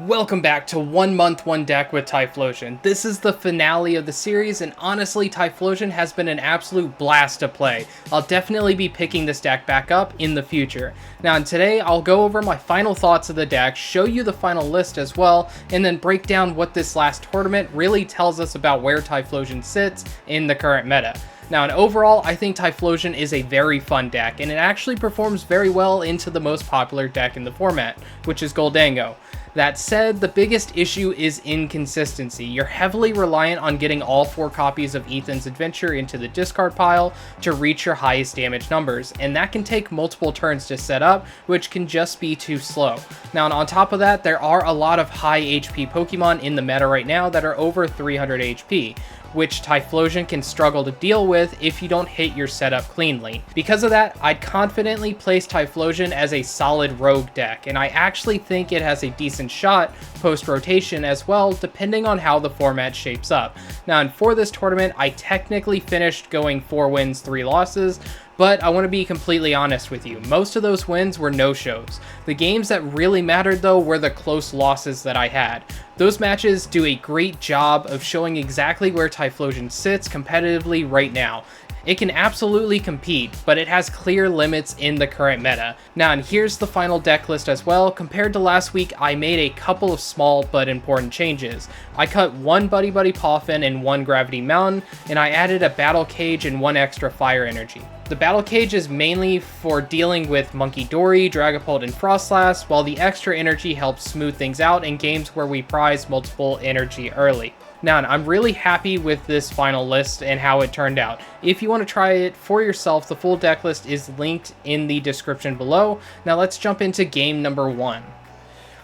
Welcome back to 1 month 1 deck with Typhlosion. This is the finale of the series, and honestly Typhlosion has been an absolute blast to play. I'll definitely be picking this deck back up in the future. Now today I'll go over my final thoughts of the deck, show you the final list as well, and then break down what this last tournament really tells us about where Typhlosion sits in the current meta. Now, and overall, I think Typhlosion is a very fun deck, and it actually performs very well into the most popular deck in the format, which is Gholdengo. That said, the biggest issue is inconsistency. You're heavily reliant on getting all 4 copies of Ethan's Adventure into the discard pile to reach your highest damage numbers, and that can take multiple turns to set up, which can just be too slow. Now, and on top of that, there are a lot of high HP Pokemon in the meta right now that are over 300 HP. Which Typhlosion can struggle to deal with if you don't hit your setup cleanly. Because of that, I'd confidently place Typhlosion as a solid rogue deck, and I actually think it has a decent shot post-rotation as well, depending on how the format shapes up. Now, and for this tournament, I technically finished going 4 wins, 3 losses, but I want to be completely honest with you, most of those wins were no-shows. The games that really mattered though were the close losses that I had. Those matches do a great job of showing exactly where Typhlosion sits competitively right now. It can absolutely compete, but it has clear limits in the current meta. Now, and here's the final deck list as well. Compared to last week, I made a couple of small but important changes. I cut 1 Buddy-Buddy Poffin and 1 Gravity Mountain, and I added a Battle Cage and 1 extra Fire Energy. The Battle Cage is mainly for dealing with Munkidori, Dragapult, and Frostlass, while the extra energy helps smooth things out in games where we prize multiple energy early. Now, I'm really happy with this final list and how it turned out. If you want to try it for yourself, the full deck list is linked in the description below. Now let's jump into game number 1.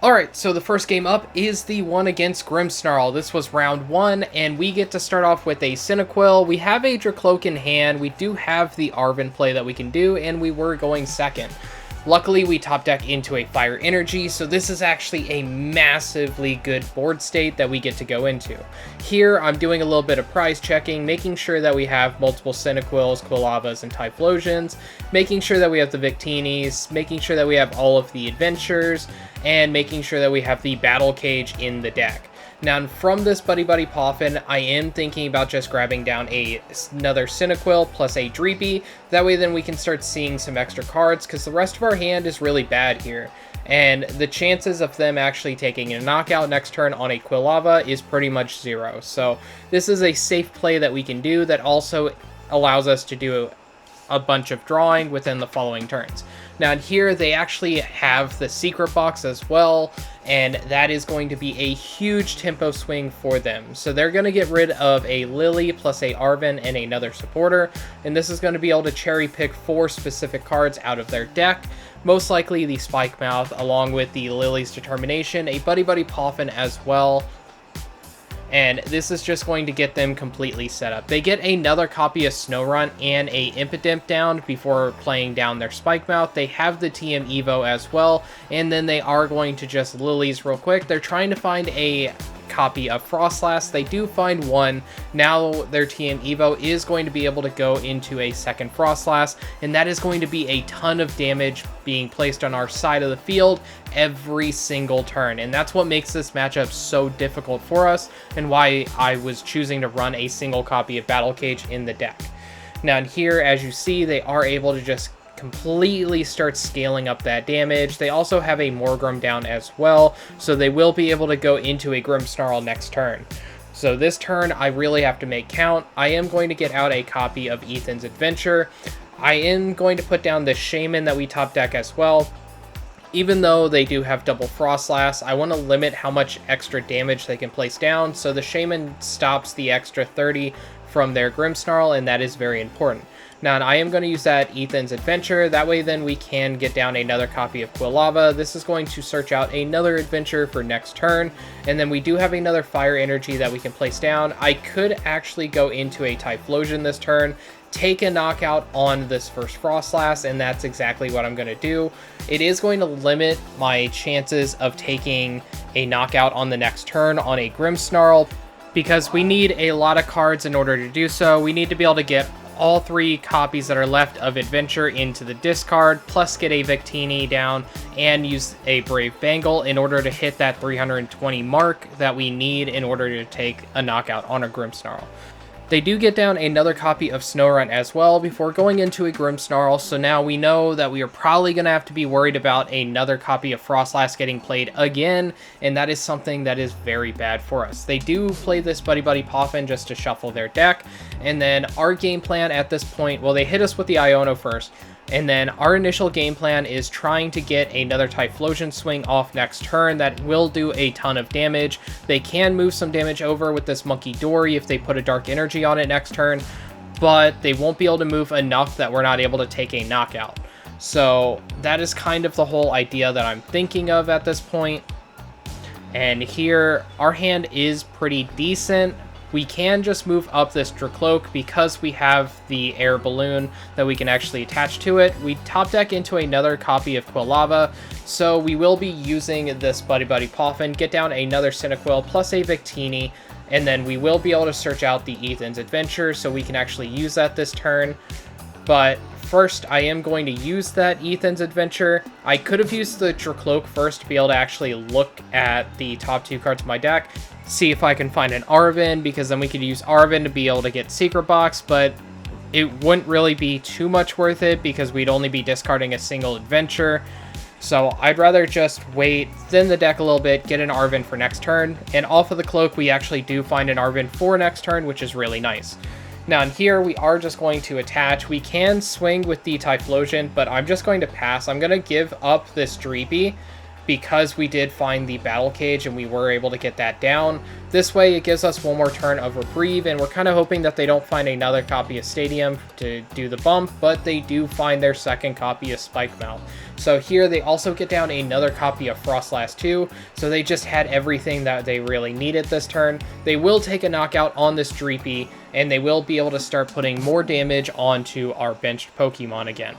Alright, so the first game up is the one against Grimmsnarl. This was round 1, and we get to start off with a Cyndaquil. We have a Drakloak in hand, we do have the Arven play that we can do, and we were going second. Luckily, we top deck into a Fire Energy, so this is actually a massively good board state that we get to go into. Here, I'm doing a little bit of prize checking, making sure that we have multiple Cyndaquils, Quilavas, and Typhlosions, making sure that we have the Victinis, making sure that we have all of the Adventures, and making sure that we have the Battle Cage in the deck. Now, from this Buddy-Buddy Poffin, I am thinking about just grabbing down another Cyndaquil plus a Dreepy. That way then we can start seeing some extra cards, because the rest of our hand is really bad here. And the chances of them actually taking a knockout next turn on a Quilava is pretty much 0. So this is a safe play that we can do that also allows us to do a bunch of drawing within the following turns. Now here they actually have the Secret Box as well, and that is going to be a huge tempo swing for them. So they're going to get rid of a Lily plus a Arven and another supporter, and this is going to be able to cherry pick 4 specific cards out of their deck. Most likely the Spike Mouth along with the Lily's Determination, a Buddy-Buddy Poffin as well. And this is just going to get them completely set up. They get another copy of Snorunt and a Impidimp down before playing down their Spike Mouth. They have the TM Evo as well, and then they are going to just Lilies real quick. They're trying to find a copy of Frostlass. They do find one. Now their TM Evo is going to be able to go into a second Frostlass, and that is going to be a ton of damage being placed on our side of the field every single turn, and that's what makes this matchup so difficult for us and why I was choosing to run a single copy of Battle Cage in the deck. Now here, as you see, they are able to just completely start scaling up that damage. They also have a Morgrem down as well, so they will be able to go into a Grimmsnarl next turn. So this turn, I really have to make count. I am going to get out a copy of Ethan's Adventure. I am going to put down the Shaymin that we top deck as well. Even though they do have double Frostlass, I want to limit how much extra damage they can place down, so the Shaymin stops the extra 30 from their Grimmsnarl, and that is very important. Now, I am going to use that Ethan's Adventure. That way, then, we can get down another copy of Quilava. This is going to search out another Adventure for next turn. And then we do have another Fire Energy that we can place down. I could actually go into a Typhlosion this turn, take a knockout on this first Frostlass, and that's exactly what I'm going to do. It is going to limit my chances of taking a knockout on the next turn on a Grimmsnarl, because we need a lot of cards in order to do so. We need to be able to get all 3 copies that are left of Adventure into the discard, plus get a Victini down and use a Brave Bangle in order to hit that 320 mark that we need in order to take a knockout on a Grimmsnarl. They do get down another copy of Snorunt as well before going into a Grimmsnarl, so now we know that we are probably going to have to be worried about another copy of Frostlass getting played again, and that is something that is very bad for us. They do play this Buddy-Buddy Poffin just to shuffle their deck, and then our game plan at this point, well, they hit us with the Iono first, and then our initial game plan is trying to get another Typhlosion swing off next turn that will do a ton of damage. They can move some damage over with this Monkey Dory if they put a Dark Energy on it next turn, but they won't be able to move enough that we're not able to take a knockout. So that is kind of the whole idea that I'm thinking of at this point. And here, our hand is pretty decent. We can just move up this Drakloak because we have the air balloon that we can actually attach to it. We top deck into another copy of Quilava, so we will be using this Buddy-Buddy Poffin, get down another Cyndaquil plus a Victini, and then we will be able to search out the Ethan's Adventure, so we can actually use that this turn. But first, I am going to use that Ethan's Adventure. I could have used the Drakloak first to be able to actually look at the top 2 cards of my deck, see if I can find an Arven, because then we could use Arven to be able to get Secret Box, but it wouldn't really be too much worth it because we'd only be discarding a single Adventure. So I'd rather just wait, thin the deck a little bit, get an Arven for next turn, and off of the Cloak we actually do find an Arven for next turn, which is really nice. Now in here, we are just going to attach. We can swing with the Typhlosion, but I'm just going to pass. I'm going to give up this Dreepy because we did find the Battle Cage and we were able to get that down. This way, it gives us one more turn of Reprieve, and we're kind of hoping that they don't find another copy of Stadium to do the bump, but they do find their second copy of Spike Mouth. So here, they also get down another copy of Frostlass 2, so they just had everything that they really needed this turn. They will take a knockout on this Dreepy, and they will be able to start putting more damage onto our benched Pokemon again.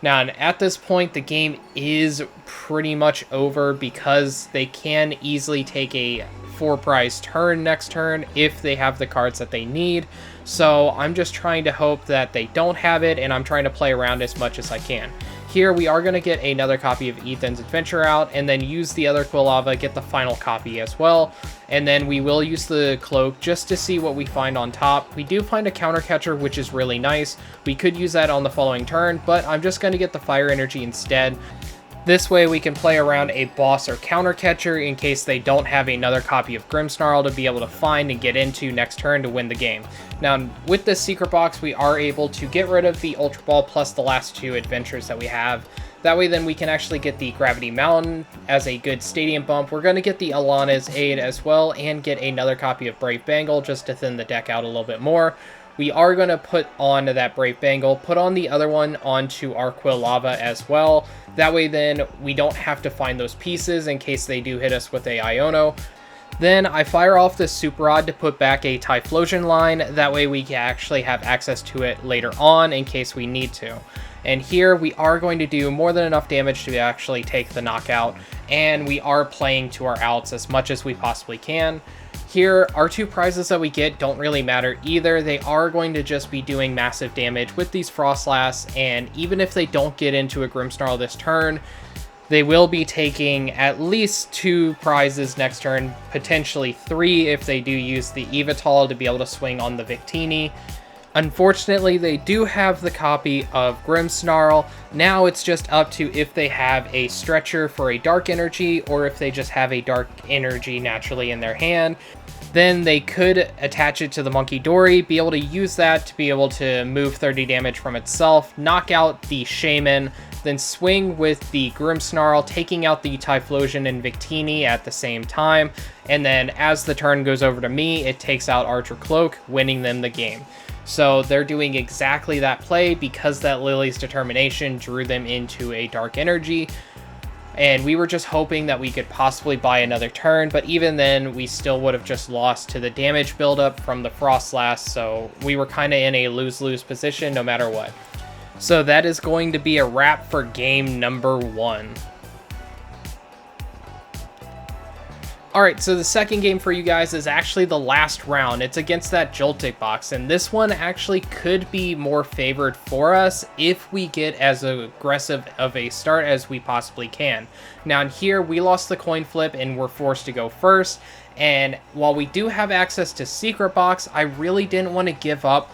Now, at this point, the game is pretty much over because they can easily take a 4-prize turn next turn if they have the cards that they need. So I'm just trying to hope that they don't have it, and I'm trying to play around as much as I can. Here, we are going to get another copy of Ethan's Adventure out, and then use the other Quilava, get the final copy as well. And then we will use the Cloak just to see what we find on top. We do find a Counter Catcher, which is really nice. We could use that on the following turn, but I'm just going to get the Fire Energy instead. This way we can play around a boss or Counter Catcher in case they don't have another copy of Grimmsnarl to be able to find and get into next turn to win the game. Now, with this Secret Box, we are able to get rid of the Ultra Ball plus the last 2 adventures that we have. That way then we can actually get the Gravity Mountain as a good stadium bump. We're going to get the Alana's Aid as well and get another copy of Brave Bangle just to thin the deck out a little bit more. We are going to put on that Brave Bangle, put on the other one onto our Quilava as well. That way then we don't have to find those pieces in case they do hit us with a Iono. Then I fire off this Super Rod to put back a Typhlosion line. That way we can actually have access to it later on in case we need to. And here we are going to do more than enough damage to actually take the knockout. And we are playing to our outs as much as we possibly can. Here, our 2 prizes that we get don't really matter either. They are going to just be doing massive damage with these Frostlass, and even if they don't get into a Grimmsnarl this turn, they will be taking at least 2 prizes next turn, potentially 3 if they do use the Evital to be able to swing on the Victini. Unfortunately, they do have the copy of Grimmsnarl. Now it's just up to if they have a Stretcher for a Dark Energy, or if they just have a Dark Energy naturally in their hand. Then they could attach it to the Monkey Dory, be able to use that to be able to move 30 damage from itself, knock out the Shaymin, then swing with the Grimmsnarl, taking out the Typhlosion and Victini at the same time. And then as the turn goes over to me, it takes out Archer Cloak, winning them the game. So they're doing exactly that play because that Lily's Determination drew them into a Dark Energy. And we were just hoping that we could possibly buy another turn, but even then, we still would have just lost to the damage buildup from the Frostlass, so we were kind of in a lose-lose position no matter what. So that is going to be a wrap for game number 1. Alright, so the second game for you guys is actually the last round. It's against that Joltik box, and this one actually could be more favored for us if we get as aggressive of a start as we possibly can. Now in here, we lost the coin flip and we're forced to go first, and while we do have access to Secret Box, I really didn't want to give up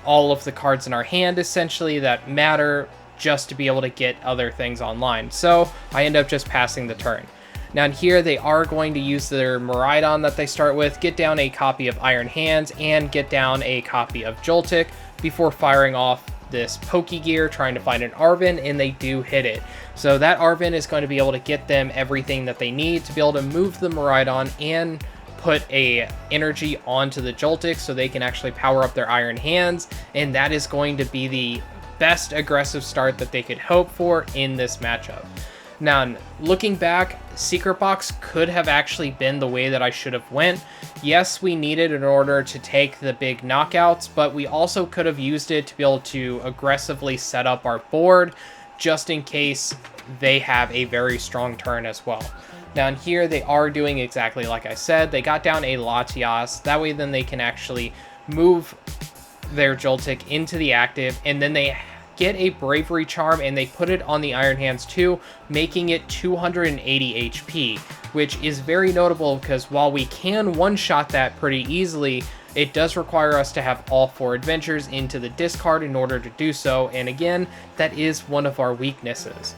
all of the cards in our hand, essentially, that matter just to be able to get other things online. So I end up just passing the turn. Now in here, they are going to use their Miraidon that they start with, get down a copy of Iron Hands, and get down a copy of Joltik before firing off this Pokegear, trying to find an Arven, and they do hit it. So that Arven is going to be able to get them everything that they need to be able to move the Miraidon and put a energy onto the Joltik so they can actually power up their Iron Hands, and that is going to be the best aggressive start that they could hope for in this matchup. Now, looking back, Secret Box could have actually been the way that I should have went. Yes, we needed it in order to take the big knockouts, but we also could have used it to be able to aggressively set up our board just in case they have a very strong turn as well. Now in here, they are doing exactly like I said. They got down a Latias. That way then they can actually move their Joltik into the active, and then they get a Bravery Charm and they put it on the Iron Hands too, making it 280 HP, which is very notable because while we can one-shot that pretty easily, it does require us to have all 4 adventures into the discard in order to do so, and again, that is one of our weaknesses.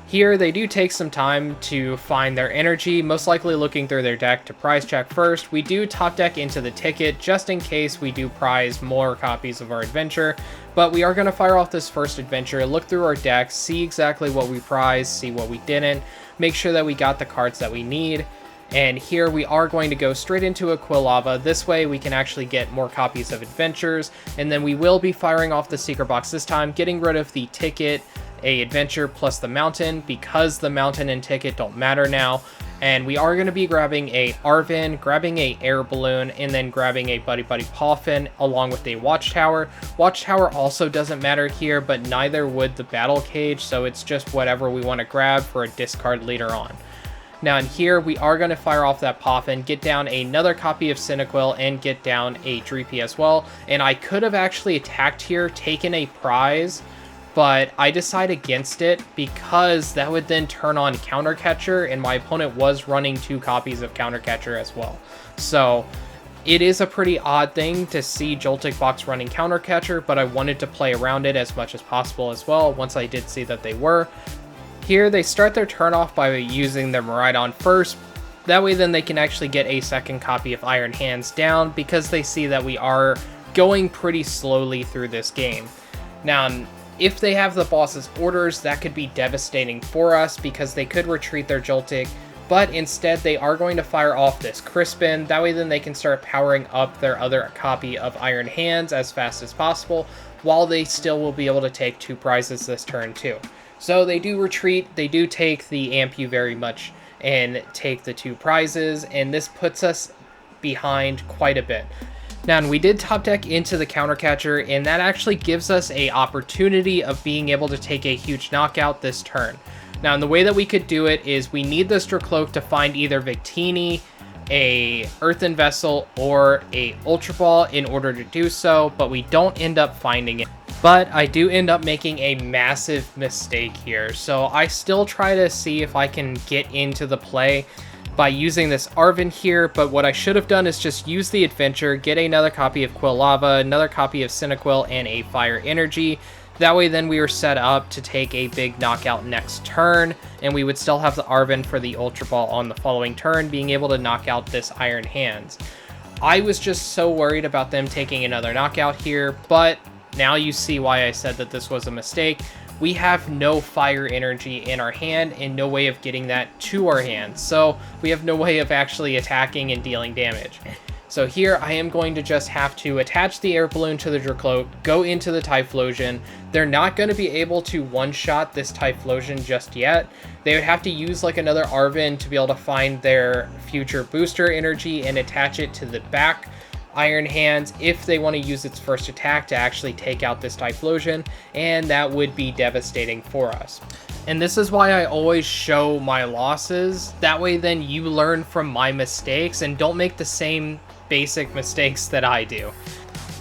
Here, they do take some time to find their energy, most likely looking through their deck to prize check first. We do top deck into the ticket just in case we do prize more copies of our adventure, but we are going to fire off this first adventure, look through our deck, see exactly what we prized, see what we didn't, make sure that we got the cards that we need. And here we are going to go straight into a Quilava. This way we can actually get more copies of adventures, and then we will be firing off the Secret Box this time, getting rid of the ticket, a adventure plus the mountain, because the mountain and ticket don't matter now. And we are going to be grabbing a Arven, grabbing a air balloon, and then grabbing a Buddy-Buddy Poffin along with a Watchtower. Watchtower also doesn't matter here, but neither would the Battle Cage, so it's just whatever we want to grab for a discard later on. Now in here, we are going to fire off that Poffin, get down another copy of Cyndaquil, and get down a Dreepy as well. And I could have actually attacked here, taken a prize, but I decide against it because that would then turn on Counter Catcher, and my opponent was running 2 copies of Counter Catcher as well. So it is a pretty odd thing to see Joltik Box running Counter Catcher, but I wanted to play around it as much as possible as well once I did see that they were. Here they start their turn off by using their Miraidon first. That way then they can actually get a second copy of Iron Hands down because they see that we are going pretty slowly through this game. Now, if they have the boss's orders, that could be devastating for us because they could retreat their Joltik, but instead they are going to fire off this Crispin. That way then they can start powering up their other copy of Iron Hands as fast as possible, while they still will be able to take 2 prizes this turn too. So they do retreat, they do take the Ampu very much and take the 2 prizes, and this puts us behind quite a bit. Now, we did top deck into the Counter Catcher, and that actually gives us a opportunity of being able to take a huge knockout this turn. Now, and the way that we could do it is we need this Drakloak to find either Victini, a Earthen Vessel, or a Ultra Ball in order to do so, but we don't end up finding it. But I do end up making a massive mistake here, so I still try to see if I can get into the play by using this Arven here, but what I should have done is just use the adventure, get another copy of Quilava, another copy of Cyndaquil, and a Fire Energy. That way then we were set up to take a big knockout next turn, and we would still have the Arven for the Ultra Ball on the following turn, being able to knock out this Iron Hands. I was just so worried about them taking another knockout here, but now you see why I said that this was a mistake. We have no Fire Energy in our hand and no way of getting that to our hand, so we have no way of actually attacking and dealing damage. So here I am going to just have to attach the air balloon to the Drakloak, go into the Typhlosion. They're not going to be able to one-shot this Typhlosion just yet. They would have to use like another Arven to be able to find their future booster energy and attach it to the back Iron Hands if they want to use its first attack to actually take out this Typhlosion, and that would be devastating for us. And this is why I always show my losses. That way then you learn from my mistakes and don't make the same basic mistakes that I do.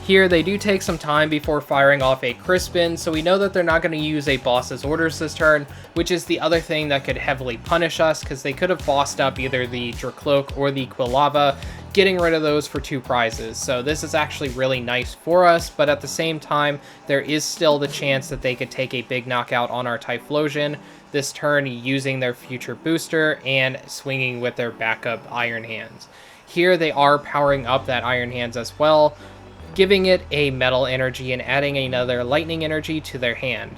Here, they do take some time before firing off a Crispin, so we know that they're not going to use a Boss's Orders this turn, which is the other thing that could heavily punish us, because they could have bossed up either the Drakloak or the Quilava, getting rid of those for 2 prizes. So this is actually really nice for us, but at the same time, there is still the chance that they could take a big knockout on our Typhlosion this turn using their future booster and swinging with their backup Iron Hands. Here, they are powering up that Iron Hands as well, giving it a metal energy and adding another lightning energy to their hand.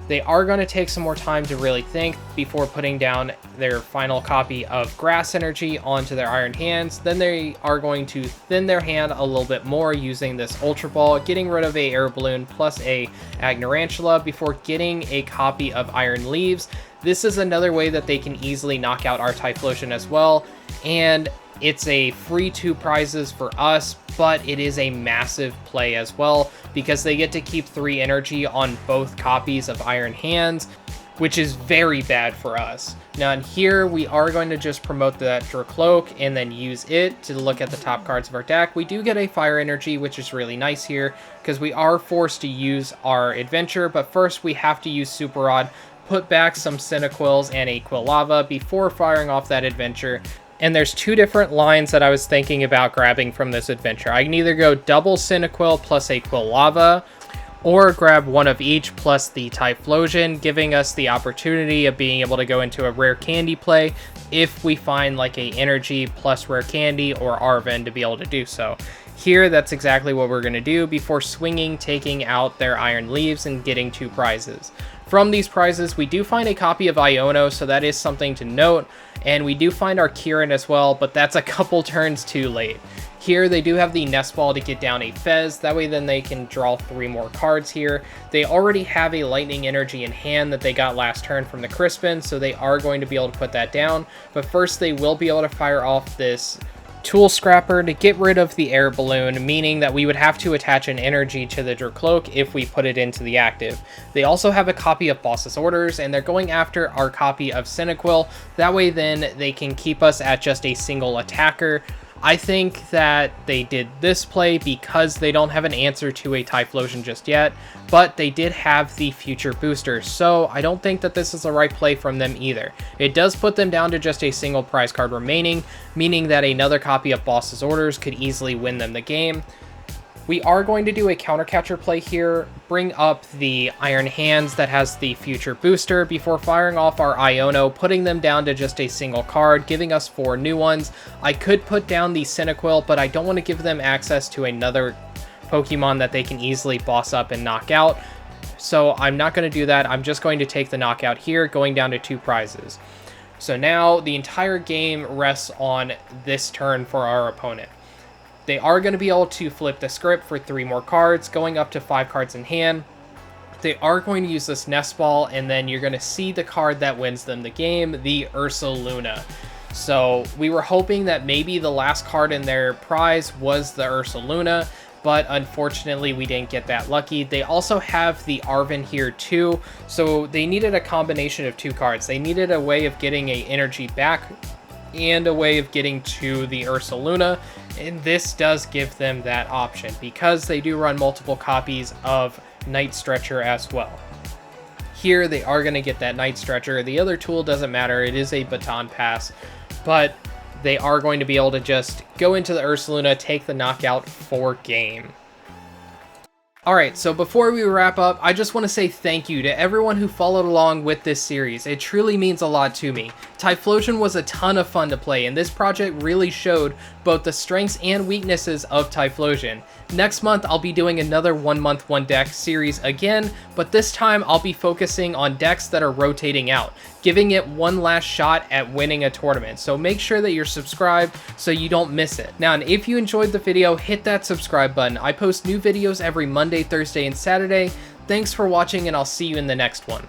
They are going to take some more time to really think before putting down their final copy of grass energy onto their Iron Hands. Then they are going to thin their hand a little bit more using this Ultra Ball, getting rid of a Air Balloon plus a Agnorantula before getting a copy of Iron Leaves. This is another way that they can easily knock out our Typhlosion as well, and it's a free 2 prizes for us, but it is a massive play as well because they get to keep 3 energy on both copies of Iron Hands, which is very bad for us. Now in here, we are going to just promote that Drakloak and then use it to look at the top cards of our deck. We do get a fire energy, which is really nice here because we are forced to use our adventure, but first we have to use Super Rod, put back some Cyndaquils and a Quilava before firing off that adventure. And there's 2 different lines that I was thinking about grabbing from this adventure. I can either go double Cyndaquil plus a Quilava, or grab one of each plus the Typhlosion, giving us the opportunity of being able to go into a Rare Candy play if we find like a Energy plus Rare Candy or Arven to be able to do so. Here, that's exactly what we're going to do before swinging, taking out their Iron Leaves and getting 2 prizes. From these prizes, we do find a copy of Iono, so that is something to note, and we do find our Kieran as well, but that's a couple turns too late. Here, they do have the Nest Ball to get down a Fez, that way then they can draw 3 more cards here. They already have a Lightning Energy in hand that they got last turn from the Crispin, so they are going to be able to put that down, but first they will be able to fire off this Tool Scrapper to get rid of the Air Balloon, meaning that we would have to attach an energy to the Drakloak if we put it into the active. They also have a copy of Boss's Orders, and they're going after our copy of Cyndaquil. That way then they can keep us at just a single attacker. I think that they did this play because they don't have an answer to a Typhlosion just yet, but they did have the future booster, so I don't think that this is the right play from them either. It does put them down to just a single prize card remaining, meaning that another copy of Boss's Orders could easily win them the game. We are going to do a counter catcher play here, bring up the Iron Hands that has the future booster before firing off our Iono, putting them down to just a single card, giving us 4 new ones. I could put down the Cyndaquil, but I don't want to give them access to another Pokemon that they can easily boss up and knock out. So I'm not going to do that. I'm just going to take the knockout here, going down to 2 prizes. So now the entire game rests on this turn for our opponent. They are going to be able to flip the script for 3 more cards, going up to 5 cards in hand. They are going to use this Nest Ball, and then you're going to see the card that wins them the game, the Ursaluna. So we were hoping that maybe the last card in their prize was the Ursaluna, but unfortunately we didn't get that lucky. They also have the Arven here too, so they needed a combination of 2 cards. They needed a way of getting a energy back and a way of getting to the Ursaluna, and this does give them that option because they do run multiple copies of Night Stretcher as well. Here they are going to get that Night Stretcher. The other tool doesn't matter, it is a baton pass, but they are going to be able to just go into the Ursaluna, take the knockout for game. Alright, so before we wrap up, I just want to say thank you to everyone who followed along with this series. It truly means a lot to me. Typhlosion was a ton of fun to play, and this project really showed both the strengths and weaknesses of Typhlosion. Next month, I'll be doing another 1 month 1 deck series again, but this time I'll be focusing on decks that are rotating out, giving it one last shot at winning a tournament. So make sure that you're subscribed so you don't miss it. Now, and if you enjoyed the video, hit that subscribe button. I post new videos every Monday, Thursday, and Saturday. Thanks for watching, and I'll see you in the next one.